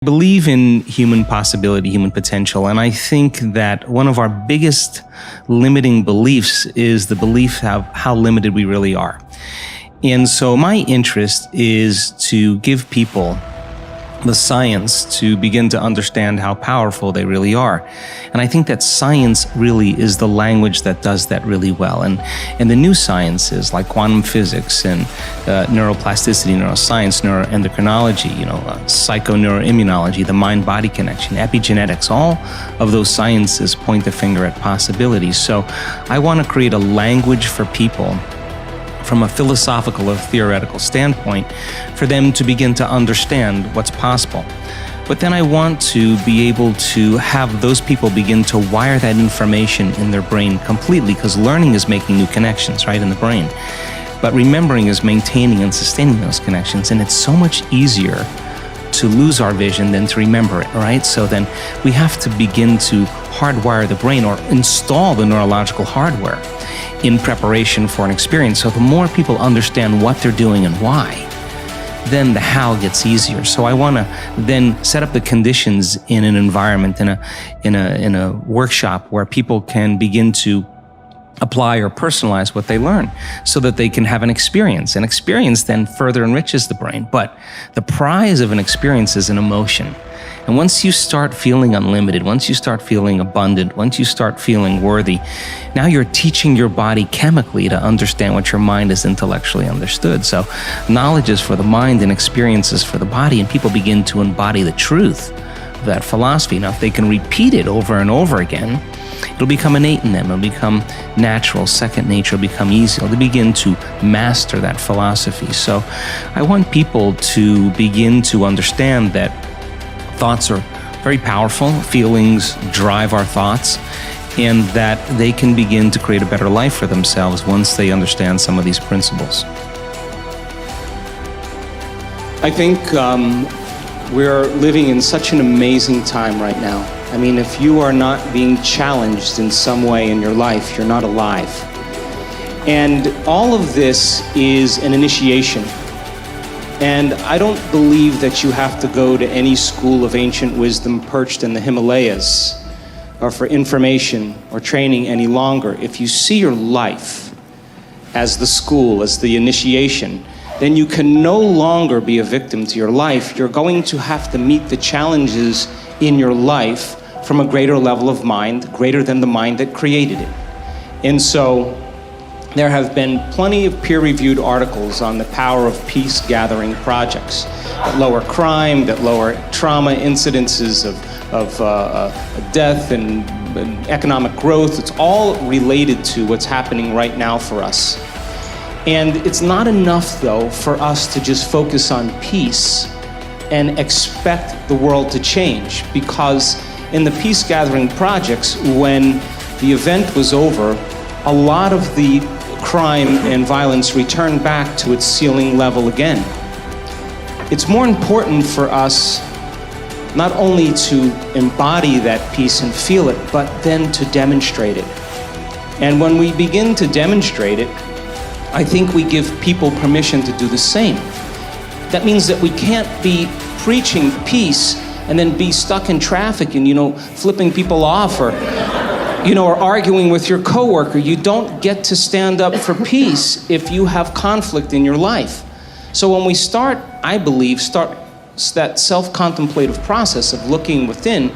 Believe in human possibility, human potential, and I think that one of our biggest limiting beliefs is the belief of how limited we really are. And so my interest is to give people the science to begin to understand how powerful they really are. And I think that science really is the language that does that really well. And the new sciences like quantum physics and neuroplasticity, neuroscience, neuroendocrinology, psychoneuroimmunology, the mind-body connection, epigenetics, all of those sciences point the finger at possibilities. So I want to create a language for people from a philosophical or theoretical standpoint for them to begin to understand what's possible. But then I want to be able to have those people begin to wire that information in their brain completely, because learning is making new connections, right, in the brain. But remembering is maintaining and sustaining those connections, and it's so much easier to lose our vision than to remember it, right? So then we have to begin to hardwire the brain or install the neurological hardware in preparation for an experience. So the more people understand what they're doing and why, then the how gets easier. So I want to then set up the conditions in an environment, in a workshop where people can begin to apply or personalize what they learn so that they can have an experience. An experience then further enriches the brain. But the prize of an experience is an emotion. And once you start feeling unlimited, once you start feeling abundant, once you start feeling worthy, now you're teaching your body chemically to understand what your mind has intellectually understood. So knowledge is for the mind and experiences for the body, and people begin to embody the truth of that philosophy. Now, if they can repeat it over and over again, it'll become innate in them. It'll become natural, second nature, it'll become easy. They'll begin to master that philosophy. So I want people to begin to understand that thoughts are very powerful, feelings drive our thoughts, and that they can begin to create a better life for themselves once they understand some of these principles. I think we're living in such an amazing time right now. I mean, if you are not being challenged in some way in your life, you're not alive. And all of this is an initiation. And I don't believe that you have to go to any school of ancient wisdom perched in the Himalayas or for information or training any longer. If you see your life as the school, as the initiation, then you can no longer be a victim to your life. You're going to have to meet the challenges in your life from a greater level of mind, greater than the mind that created it. And so there have been plenty of peer-reviewed articles on the power of peace-gathering projects that lower crime, that lower trauma incidences of death and economic growth. It's all related to what's happening right now for us. And it's not enough, though, for us to just focus on peace and expect the world to change, because in the peace-gathering projects, when the event was over, a lot of the crime and violence returned back to its ceiling level again. It's more important for us not only to embody that peace and feel it, but then to demonstrate it. And when we begin to demonstrate it, I think we give people permission to do the same. That means that we can't be preaching peace and then be stuck in traffic and, flipping people off or arguing with your coworker. You don't get to stand up for peace if you have conflict in your life. So when we start that self-contemplative process of looking within,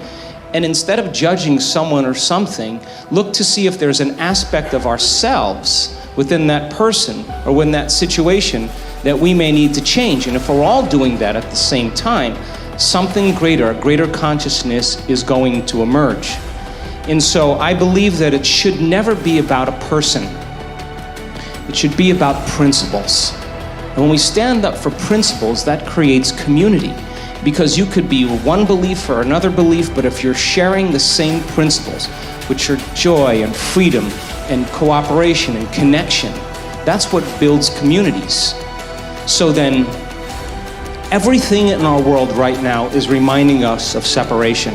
and instead of judging someone or something, look to see if there's an aspect of ourselves within that person or within that situation that we may need to change. And if we're all doing that at the same time, something greater, a greater consciousness is going to emerge. And so I believe that it should never be about a person. It should be about principles. And when we stand up for principles, that creates community. Because you could be one belief or another belief, but if you're sharing the same principles, which are joy and freedom and cooperation and connection, that's what builds communities. So then, everything in our world right now is reminding us of separation.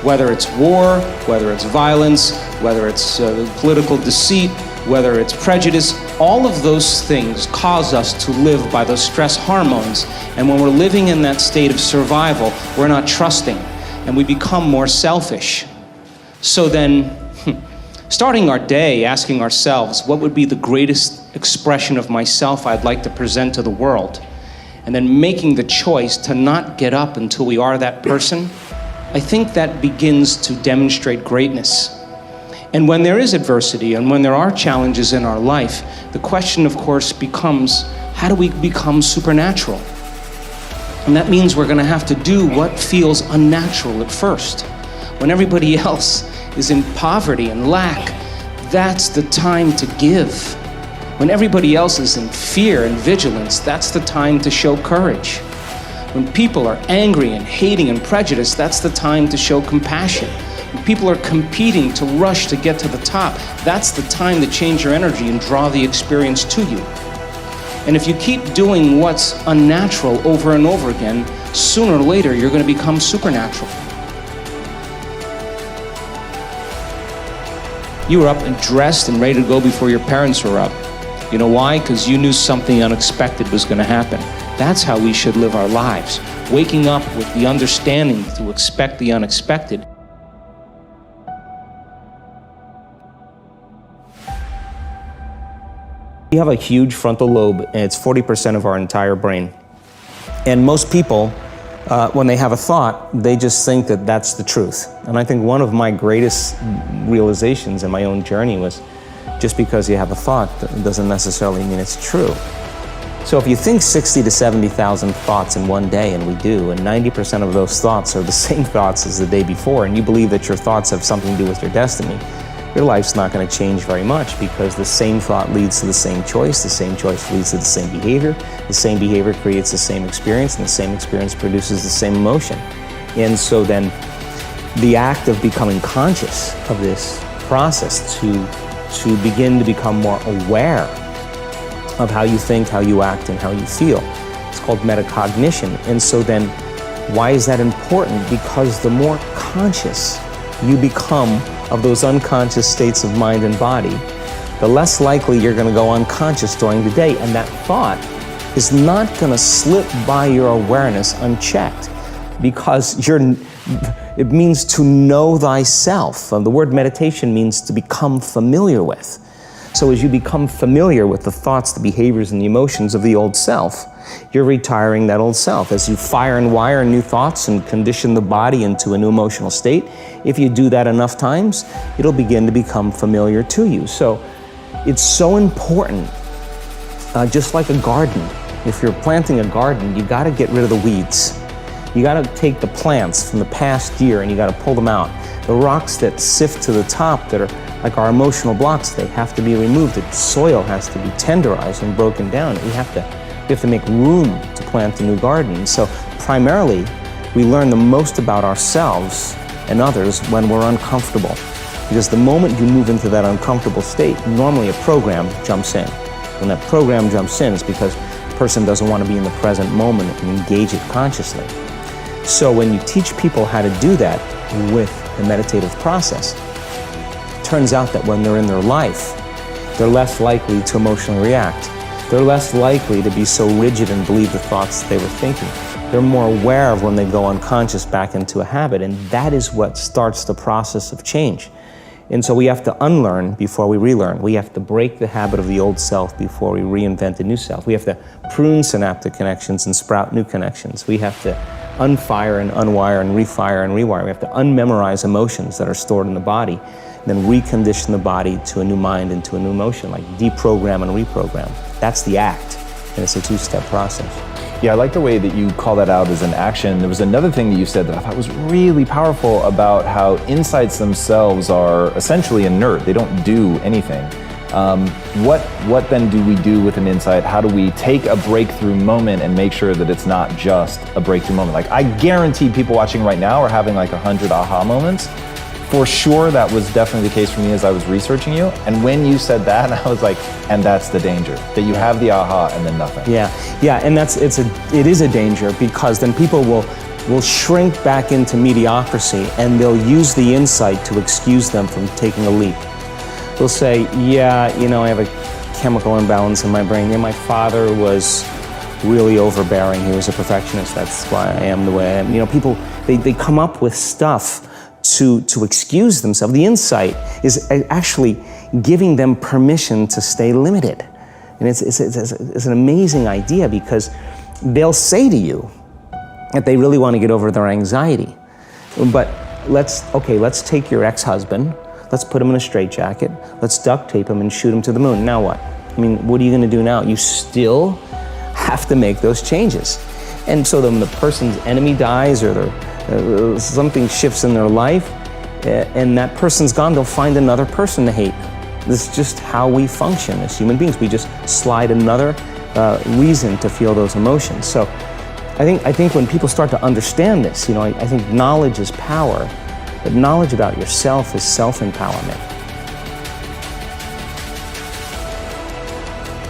Whether it's war, whether it's violence, whether it's political deceit, whether it's prejudice, All of those things cause us to live by those stress hormones. And when we're living in that state of survival, we're not trusting and we become more selfish. So then, starting our day asking ourselves, what would be the greatest expression of myself I'd like to present to the world? And then making the choice to not get up until we are that person, I think that begins to demonstrate greatness. And when there is adversity and when there are challenges in our life, the question, of course, becomes, how do we become supernatural? And that means we're going to have to do what feels unnatural at first. When everybody else is in poverty and lack, that's the time to give. When everybody else is in fear and vigilance, that's the time to show courage. When people are angry and hating and prejudiced, that's the time to show compassion. When people are competing to rush to get to the top, that's the time to change your energy and draw the experience to you. And if you keep doing what's unnatural over and over again, sooner or later you're going to become supernatural. You were up and dressed and ready to go before your parents were up. You know why? Because you knew something unexpected was going to happen. That's how we should live our lives, waking up with the understanding to expect the unexpected. We have a huge frontal lobe, and it's 40% of our entire brain. And most people, when they have a thought, they just think that that's the truth. And I think one of my greatest realizations in my own journey was, just because you have a thought doesn't necessarily mean it's true. So if you think 60 to 70,000 thoughts in one day, and we do, and 90% of those thoughts are the same thoughts as the day before, and you believe that your thoughts have something to do with your destiny, your life's not going to change very much, because the same thought leads to the same choice leads to the same behavior creates the same experience, and the same experience produces the same emotion. And so then the act of becoming conscious of this process to begin to become more aware of how you think, how you act, and how you feel, it's called metacognition. And so then why is that important? Because the more conscious you become of those unconscious states of mind and body, the less likely you're going to go unconscious during the day. And that thought is not going to slip by your awareness unchecked, because it means to know thyself. The word meditation means to become familiar with. So as you become familiar with the thoughts, the behaviors, and the emotions of the old self, you're retiring that old self. As you fire and wire new thoughts and condition the body into a new emotional state, if you do that enough times, it'll begin to become familiar to you. So it's so important, just like a garden. If you're planting a garden, you got to get rid of the weeds. You got to take the plants from the past year and you got to pull them out. The rocks that sift to the top that are like our emotional blocks, they have to be removed. The soil has to be tenderized and broken down. We have to make room to plant a new garden. So primarily, we learn the most about ourselves and others when we're uncomfortable. Because the moment you move into that uncomfortable state, normally a program jumps in. When that program jumps in, it's because the person doesn't want to be in the present moment and engage it consciously. So when you teach people how to do that with the meditative process, it turns out that when they're in their life, they're less likely to emotionally react. They're less likely to be so rigid and believe the thoughts they were thinking. They're more aware of when they go unconscious back into a habit, and that is what starts the process of change. And so we have to unlearn before we relearn. We have to break the habit of the old self before we reinvent a new self. We have to prune synaptic connections and sprout new connections. We have to unfire and unwire and refire and rewire. We have to unmemorize emotions that are stored in the body, and then recondition the body to a new mind and to a new emotion, like deprogram and reprogram. That's the act, and it's a two-step process. Yeah, I like the way that you call that out as an action. There was another thing that you said that I thought was really powerful about how insights themselves are essentially inert. They don't do anything. What then do we do with an insight? How do we take a breakthrough moment and make sure that it's not just a breakthrough moment? Like, I guarantee people watching right now are having like 100 aha moments. For sure, that was definitely the case for me as I was researching you. And when you said that, I was like, and that's the danger, that you have the aha and then nothing. Yeah, and it is a danger, because then people will shrink back into mediocrity, and they'll use the insight to excuse them from taking a leap. They'll say, yeah, I have a chemical imbalance in my brain. My father was really overbearing. He was a perfectionist. That's why I am the way I am. People, they come up with stuff to excuse themselves. The insight is actually giving them permission to stay limited. And it's an amazing idea, because they'll say to you that they really want to get over their anxiety. But let's take your ex-husband, let's put him in a straitjacket, let's duct tape him and shoot him to the moon. Now what? What are you going to do now? You still have to make those changes. And so then the person's enemy dies, or something shifts in their life, and that person's gone, they'll find another person to hate. This is just how we function as human beings. We just slide another reason to feel those emotions. So I think when people start to understand this, I think knowledge is power, but knowledge about yourself is self-empowerment.